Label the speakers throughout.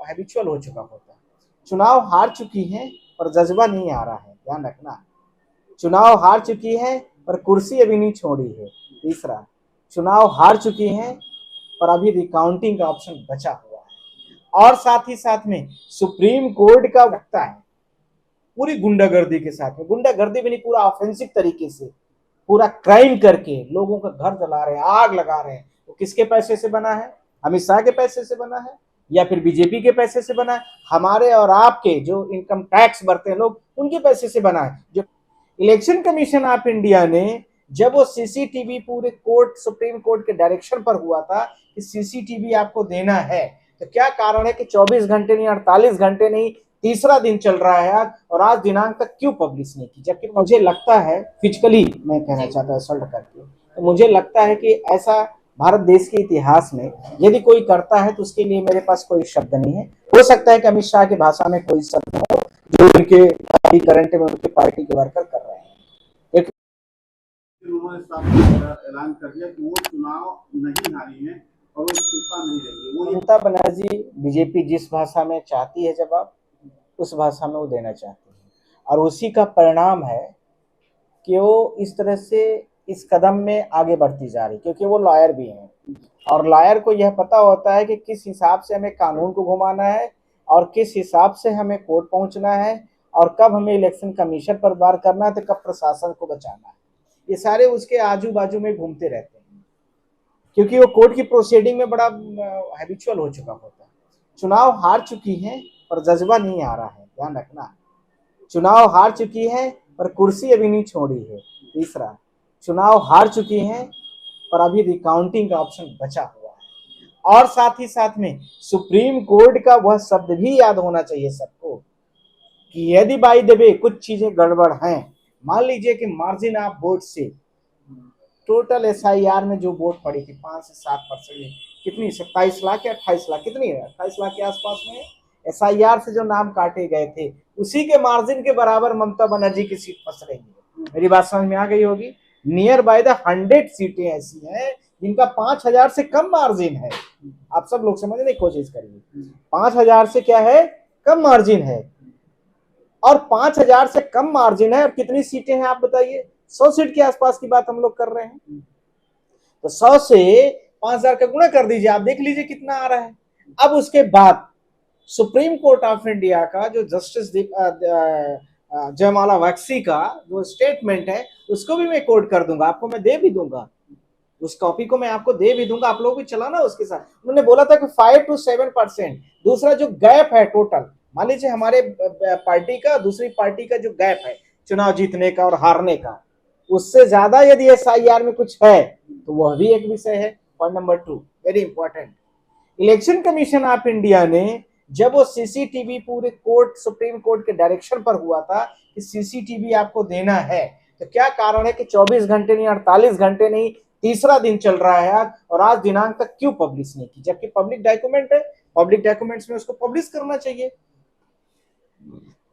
Speaker 1: Habitual हो चुका होता है। चुनाव हार चुकी है पर जज्बा नहीं आ रहा है, ध्यान रखना। चुनाव हार चुकी है पर कुर्सी अभी नहीं छोड़ी है। तीसरा, चुनाव हार चुकी है पर अभी रिकाउंटिंग का ऑप्शन बचा हुआ है। और साथ ही साथ में सुप्रीम कोर्ट का वक्ता है पूरी गुंडागर्दी के साथ में, गुंडागर्दी भी नहीं, पूरा ऑफेंसिव तरीके से पूरा क्राइम करके लोगों का घर जला रहे हैं, आग लगा रहे हैं। वो किसके पैसे से बना है? अमित शाह के पैसे से बना है या फिर बीजेपी के पैसे से बना है? हमारे और आपके जो इनकम टैक्स भरते हैं लोग, उनके पैसे से बना है। जो इलेक्शन कमीशन ऑफ इंडिया ने जब वो सीसीटीवी पूरे कोर्ट, सुप्रीम कोर्ट के डायरेक्शन पर हुआ था कि सीसीटीवी आपको देना है, तो क्या कारण है कि 24 घंटे नहीं, 48 घंटे नहीं, तीसरा दिन चल रहा है आज, और आज दिनांक तक क्यों पब्लिश नहीं की? जबकि मुझे लगता है, फिजिकली मैं कहना चाहता हूं असल्ट करके, तो मुझे लगता है कि ऐसा भारत देश के इतिहास में यदि कोई करता है तो उसके लिए मेरे पास कोई शब्द नहीं है। हो सकता है कि अमित शाह की भाषा में कोई शब्द हो जो उनके करंट में उनके पार्टी के वर्कर कर रहे हैं। एक
Speaker 2: उन्होंने साफ ऐलान कर दिया कि वो चुनाव नहीं हारी है और वो इस्तीफा नहीं देंगे।
Speaker 1: ममता बनर्जी बीजेपी जिस भाषा में चाहती है जवाब, उस भाषा में वो देना चाहती है, और उसी का परिणाम है कि वो इस तरह से इस कदम में आगे बढ़ती जा रही, क्योंकि वो लॉयर भी हैं और लॉयर को यह पता होता है कि किस हिसाब से हमें कानून को घुमाना है और किस हिसाब से हमें कोर्ट पहुंचना है और कब हमें इलेक्शन कमीशन पर वार करना है तो कब प्रशासन को बचाना है। ये सारे उसके आजू बाजू में घूमते रहते हैं, क्योंकि वो कोर्ट की प्रोसीडिंग में बड़ा हैबिचुअल हो चुका होता है। चुनाव हार चुकी है पर जज्बा नहीं आ रहा है, ध्यान रखना। चुनाव हार चुकी है पर कुर्सी अभी नहीं छोड़ी है। तीसरा, चुनाव हार चुकी है पर अभी रिकाउंटिंग का ऑप्शन बचा हुआ है। और साथ ही साथ में सुप्रीम कोर्ट का वह शब्द भी याद होना चाहिए सबको कि यदि बाय द वे कुछ चीजें गड़बड़ हैं, मान लीजिए कि मार्जिन ऑफ वोट से टोटल एसआईआर में जो वोट पड़ी थी 5 से 7%, कितनी, 27 लाख या 28 लाख, कितनी है, 28 लाख के आसपास में एसआईआर से जो नाम काटे गए थे, उसी के मार्जिन के बराबर ममता बनर्जी की सीट फंस रही है। मेरी बात समझ में आ गई होगी। नियर बाय द 100 सीटें ऐसी हैं जिनका 5000 से कम मार्जिन है। आप सब लोग समझने की कोशिश करिए, 5000 से क्या है, कम मार्जिन है, और 5000 से कम मार्जिन है और कितनी सीटें हैं आप बताइए? 100 सीट के आसपास की बात हम लोग कर रहे हैं। तो 100 से 5000 का गुणा कर दीजिए, आप देख लीजिए कितना आ रहा है। अब उसके बाद सुप्रीम कोर्ट ऑफ इंडिया का जो जस्टिस जयमाला वाक्सी का जो स्टेटमेंट है, उसको भी मैं कोट कर दूंगा, आपको मैं दे भी दूंगा, उस कॉपी को मैं आपको दे भी दूंगा, आप लोग भी चलाना उसके साथ। उन्होंने बोला था कि 5 to 7%, दूसरा जो गैप है टोटल, मान लीजिए हमारे पार्टी का दूसरी पार्टी का जो गैप है चुनाव जीतने का और हारने का, उससे ज्यादा यदि एसआईआर में कुछ है तो वह भी एक विषय है। Point number 2 very important, election commission of India ने जब वो सीसीटीवी पूरे कोर्ट, सुप्रीम कोर्ट के डायरेक्शन पर हुआ था कि सीसीटीवी आपको देना है, तो क्या कारण है कि 24 घंटे नहीं, 48 घंटे नहीं, तीसरा दिन चल रहा है आज, और आज दिनांक तक क्यों पब्लिश नहीं की? जबकि पब्लिक डॉक्यूमेंट है, पब्लिक डॉक्यूमेंट्स में उसको पब्लिश करना चाहिए।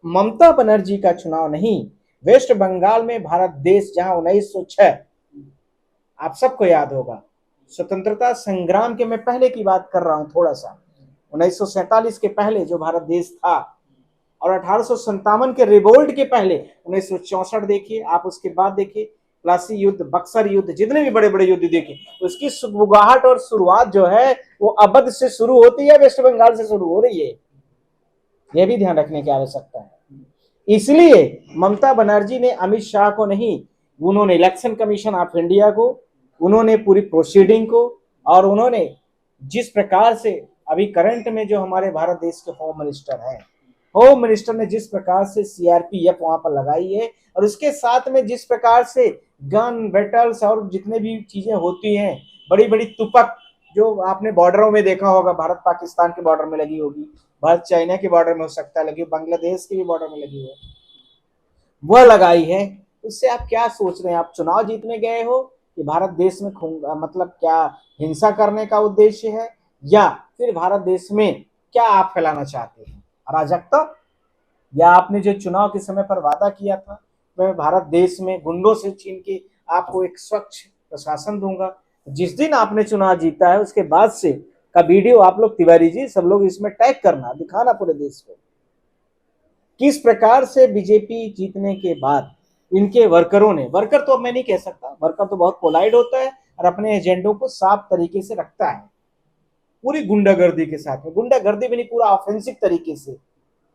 Speaker 1: ममता बनर्जी का चुनाव नहीं, वेस्ट बंगाल में भारत देश जहां 1906, आप सबको याद होगा, स्वतंत्रता संग्राम के, मैं पहले की बात कर रहा हूं थोड़ा सा, 1947 के पहले जो भारत देश था, और 1857 के रिवोल्ट के पहले 1964 देखिए, आप उसके बाद देखिए प्लासी युद्ध, बक्सर युद्ध, जितने भी बड़े बड़े युद्ध देखिए, उसकी सुगबुगाहट और शुरुआत जो है वो अवध से शुरू होती है, वेस्ट बंगाल से शुरू हो रही है। यह भी ध्यान रखने की आवश्यकता है। इसलिए ममता बनर्जी ने अमित शाह को नहीं, उन्होंने इलेक्शन कमीशन ऑफ इंडिया को, उन्होंने पूरी प्रोसीडिंग को, और उन्होंने जिस प्रकार से अभी करंट में जो हमारे भारत देश के होम मिनिस्टर हैं, होम मिनिस्टर ने जिस प्रकार से सीआरपीएफ वहां पर लगाई है, और उसके साथ में जिस प्रकार से गन बैटल्स और जितने भी चीजें होती हैं, बड़ी बड़ी तुपक जो आपने बॉर्डरों में देखा होगा, भारत पाकिस्तान के बॉर्डर में लगी होगी, भारत चाइना के बॉर्डर में हो सकता है लगी, बांग्लादेश के भी बॉर्डर में लगी हो, वह लगाई है। उससे आप क्या सोच रहे हैं? आप चुनाव जीतने गए हो कि भारत देश में मतलब क्या हिंसा करने का उद्देश्य है, या फिर भारत देश में क्या आप फैलाना चाहते हैं, अराजकता? या आपने जो चुनाव के समय पर वादा किया था, मैं भारत देश में गुंडों से छीन के आपको एक स्वच्छ प्रशासन दूंगा, जिस दिन आपने चुनाव जीता है उसके बाद से का वीडियो आप लोग, तिवारी जी सब लोग इसमें टैग करना, दिखाना पूरे देश को किस प्रकार से बीजेपी जीतने के बाद इनके वर्करों ने, वर्कर तो अब मैं नहीं कह सकता, वर्कर तो बहुत पोलाइट होता है और अपने एजेंडों को साफ तरीके से रखता है, पूरी गुंडागर्दी के साथ में, गुंडागर्दी भी नहीं, पूरा ऑफेंसिव तरीके से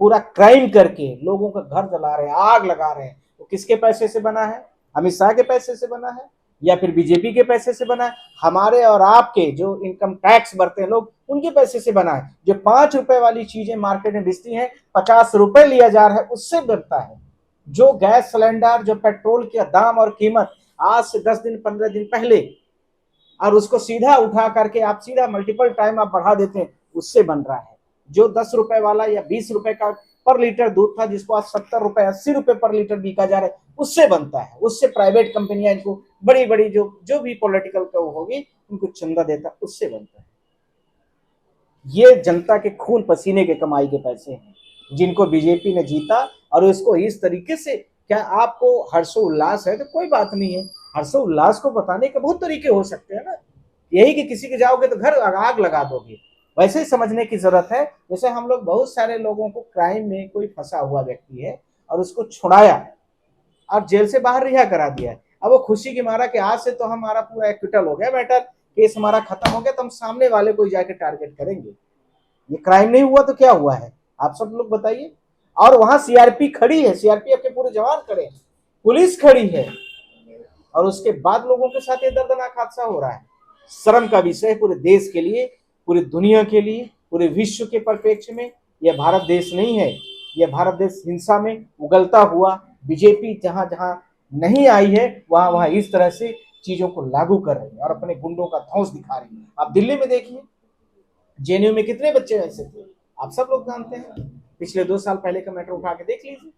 Speaker 1: पूरा क्राइम करके लोगों का घर जला रहे हैं, आग लगा रहे हैं। तो किसके पैसे से बना है? अमित शाह के पैसे से बना है या फिर बीजेपी के पैसे से बना है? हमारे और आपके जो इनकम टैक्स भरते हैं लोग, उनके पैसे से बना है। जो 5 रुपए वाली चीजें मार्केट में बिकती हैं, 50 रुपए लिया जा रहा है, उससे बनता है। जो गैस सिलेंडर, जो पेट्रोल का दाम और कीमत आज से 10 दिन 15 दिन पहले, और उसको सीधा उठा करके आप सीधा मल्टीपल टाइम आप बढ़ा देते हैं, उससे बन रहा है। जो 10 रुपए वाला या 20 रुपए का पर लीटर दूध था, जिसको आज 70 रुपए 80 रुपए पर लीटर बिका जा रहा है, उससे बनता है। उससे प्राइवेट कंपनियां इनको बड़ी बड़ी जो भी पॉलिटिकल का होगी उनको चंदा देता है, उससे बनता है। ये जनता के खून पसीने के कमाई के पैसे हैं जिनको बीजेपी ने जीता। और उसको इस तरीके से, क्या आपको हर्षोल्लास है तो कोई बात नहीं है, हर्षोल्लास को बताने के बहुत तरीके हो सकते हैं ना। यही कि किसी के जाओगे तो घर आग लगा दोगे, वैसे ही समझने की जरूरत है। जैसे हम लोग बहुत सारे लोगों को, क्राइम में कोई फंसा हुआ व्यक्ति है और उसको छुड़ाया और जेल से बाहर रिहा करा दिया है, अब वो खुशी की मारा कि आज से तो हमारा पूरा एक्विटल हो गया, मैटर केस हमारा खत्म हो गया, तो हम सामने वाले को जाके टारगेट करेंगे। ये क्राइम नहीं हुआ तो क्या हुआ है, आप सब लोग बताइए। और वहां सीआरपी खड़ी है, सीआरपीएफ के पूरे जवान खड़े हैं, पुलिस खड़ी है, और उसके बाद लोगों के साथ ये दर्दनाक हादसा हो रहा है। शर्म का विषय है पूरे देश के लिए, पूरी दुनिया के लिए, पूरे विश्व के परिप्रेक्ष्य में। यह भारत देश नहीं है, यह भारत देश हिंसा में उगलता हुआ, बीजेपी जहां जहां नहीं आई है वहां वहां इस तरह से चीजों को लागू कर रही है और अपने गुंडों का धौंस दिखा रही है। आप दिल्ली में देखिए, जेएनयू में कितने बच्चे ऐसे थे, आप सब लोग जानते हैं। पिछले 2 साल पहले का मैटर उठा के देख लीजिए।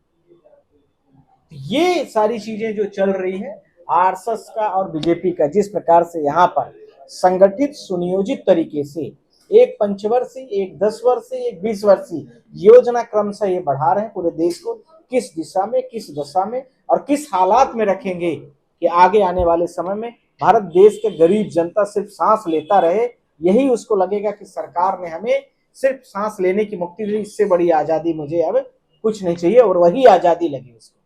Speaker 1: ये सारी चीजें जो चल रही है आरएसएस का और बीजेपी का, जिस प्रकार से यहाँ पर संगठित सुनियोजित तरीके से एक 5 वर्षीय, एक 10 वर्षीय, एक 20 वर्षीय योजना क्रमशः ये बढ़ा रहे हैं पूरे देश को, किस दिशा में, किस दशा में और किस हालात में रखेंगे कि आगे आने वाले समय में भारत देश के गरीब जनता सिर्फ सांस लेता रहे। यही उसको लगेगा कि सरकार ने हमें सिर्फ सांस लेने की मुक्ति दी, इससे बड़ी आजादी मुझे अब कुछ नहीं चाहिए, और वही आजादी लगी उसको।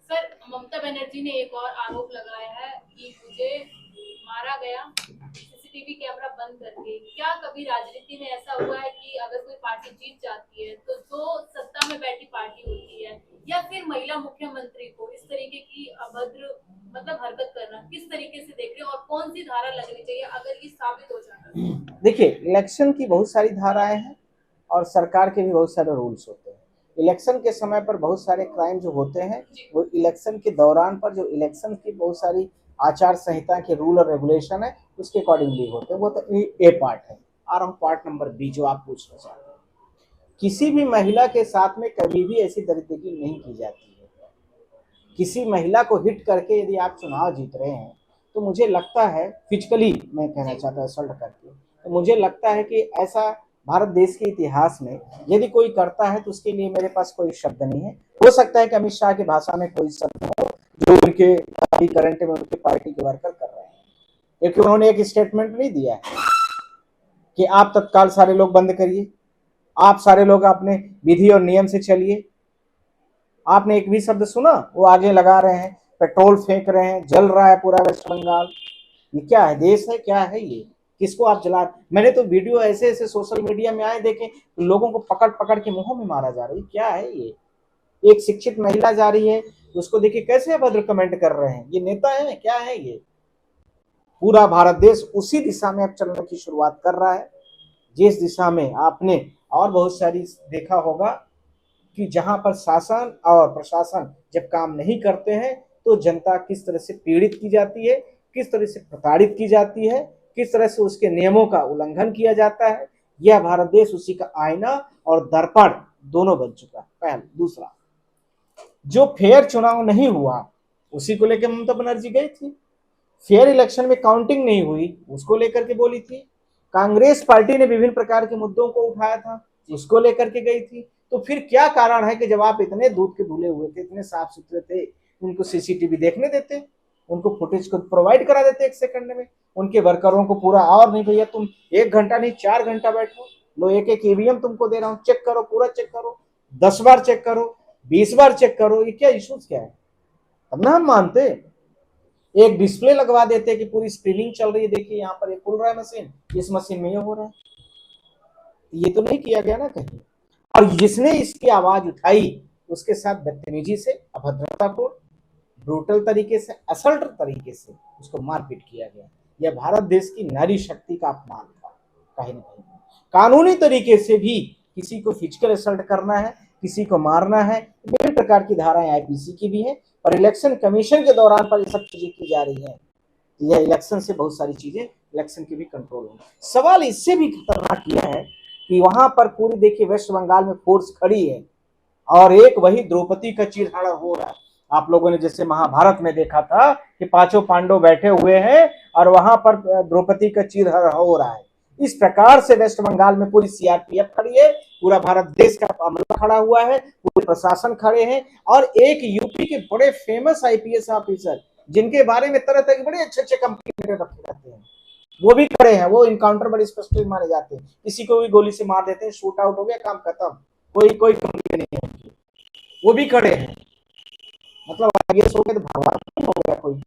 Speaker 3: सर, ममता बनर्जी ने एक और आरोप लगाया है कि मुझे मारा गया सीसीटीवी कैमरा बंद करके। क्या कभी राजनीति में ऐसा हुआ है कि अगर कोई पार्टी जीत जाती है तो जो सत्ता में बैठी पार्टी होती है या फिर महिला मुख्यमंत्री को इस तरीके की अभद्र हरकत करना, किस तरीके से देख रहे हैं और कौन सी धारा लगनी चाहिए अगर ये साबित हो जाता?
Speaker 1: देखिए, इलेक्शन की बहुत सारी धाराएं हैं और सरकार के भी बहुत सारे रूल्स होते हैं। इलेक्शन के समय पर बहुत सारे क्राइम जो होते हैं वो इलेक्शन के दौरान पर, जो इलेक्शन की बहुत सारी आचार संहिता के रूल और रेगुलेशन है उसके अकॉर्डिंगली होते हैं। वो तो ए पार्ट है। आ रहा हूँ पार्ट नंबर बी जो आप पूछना चाहते हैं। किसी भी महिला के साथ में कभी भी ऐसी दरिद्रगी नहीं की जाती है। किसी महिला को हिट करके यदि आप चुनाव जीत रहे हैं तो मुझे लगता है, फिजिकली मैं कहना चाहता हूँ असल्ट करके, तो मुझे लगता है कि ऐसा भारत देश के इतिहास में यदि कोई करता है तो उसके लिए मेरे पास कोई शब्द नहीं है। हो सकता है कि अमित शाह की भाषा में कोई शब्द हो जो उनके करंट में उनके पार्टी के वर्कर कर रहे हैं, क्योंकि उन्होंने एक स्टेटमेंट नहीं दिया है कि आप तत्काल सारे लोग बंद करिए, आप सारे लोग अपने विधि और नियम से चलिए। आपने एक भी शब्द सुना? वो आगे लगा रहे हैं, पेट्रोल फेंक रहे हैं, जल रहा है पूरा वेस्ट बंगाल। ये क्या है, देश है क्या है ये? किसको आप जला? मैंने तो वीडियो ऐसे ऐसे सोशल मीडिया में आए देखे, लोगों को पकड़ पकड़ के मुंहों में मारा जा रहा है। क्या है ये? एक शिक्षित महिला जा रही है, उसको देखिए कैसे अभद्र कमेंट कर रहे हैं। ये नेता है क्या है ये? पूरा भारत देश उसी दिशा में अब चलने की शुरुआत कर रहा है जिस दिशा में आपने और बहुत सारी देखा होगा कि जहां पर शासन और प्रशासन जब काम नहीं करते हैं तो जनता किस तरह से पीड़ित की जाती है, किस तरह से प्रताड़ित की जाती है, किस तरह से उसके नियमों का उल्लंघन किया जाता है। यह भारत देश उसी का आईना और दर्पण दोनों बन चुका है। पहला। दूसरा, जो फेयर चुनाव नहीं हुआ उसी को लेकर ममता बनर्जी गई थी। फेयर इलेक्शन में काउंटिंग नहीं हुई उसको लेकर के बोली थी। कांग्रेस पार्टी ने विभिन्न प्रकार के मुद्दों को उठाया था, उसको लेकर के गई थी। तो फिर क्या कारण है कि जब आप इतने दूध के धुले हुए थे, इतने साफ सुथरे थे, उनको सीसीटीवी देखने देते? उनको फुटेज को प्रोवाइड करा देते 1 सेकंड में उनके वर्करों को पूरा। और नहीं भैया तुम 1 घंटा नहीं 4 घंटा बैठो, लो एक एक ईवीएम तुमको दे रहा हूँ, चेक करो, पूरा चेक करो, 10 बार चेक करो, 20 बार चेक करो, ये क्या इश्यूज क्या है? तब ना हम मानते। एक डिस्प्ले लगवा देते कि पूरी स्क्रीनिंग चल रही है, देखिए यहाँ पर ये खुल रहा है मशीन, इस मशीन में ये हो रहा है। ये तो नहीं किया गया ना कहीं। और जिसने इसकी आवाज उठाई उसके साथ बदतमीजी से, अभद्रतापूर्ण, ब्रूटल तरीके से, असल्ट तरीके से उसको मारपीट किया गया। यह भारत देश की नारी शक्ति का अपमान था कहीं ना कहीं। कानूनी तरीके से भी किसी को फिजिकल असल्ट करना है, किसी को मारना है, विभिन्न प्रकार की धाराएं आईपीसी की भी है। और इलेक्शन कमीशन के दौरान पर ये सब चीजें की जा रही है। यह इलेक्शन से बहुत सारी चीजें इलेक्शन की भी कंट्रोल होगी। सवाल इससे भी खतरनाक यह है कि वहां पर पूरी देखिए वेस्ट बंगाल में फोर्स खड़ी है और एक वही द्रौपदी का चीरहरण हो रहा है। आप लोगों ने जैसे महाभारत में देखा था कि 5 पांडव बैठे हुए हैं और वहां पर द्रौपदी का चीरहरण हो रहा है। इस प्रकार से वेस्ट बंगाल में पूरी सीआरपीएफ खड़ी है, पूरा भारत देश का अमला खड़ा हुआ है, पूरे प्रशासन खड़े हैं। और एक यूपी के बड़े फेमस आईपीएस ऑफिसर जिनके बारे में तरह तरह के बड़े अच्छे अच्छे कंप्लेंट रखे जाते हैं, वो भी खड़े हैं। वो इनकाउंटर बड़े स्पेशलिस्ट माने जाते हैं, किसी को भी गोली से मार देते हैं, शूट आउट हो गया, काम खत्म, कोई कंप्लेंट नहीं है, वो भी खड़े हैं। मतलब आईएएस हो गए तो भगवान नहीं हो गया कोई।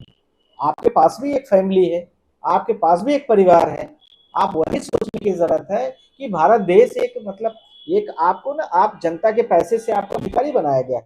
Speaker 1: आपके पास भी एक फैमिली है, आपके पास भी एक परिवार है। आप वही सोचने की जरूरत है कि भारत देश एक मतलब एक आपको ना, आप जनता के पैसे से आपको भिखारी बनाया गया।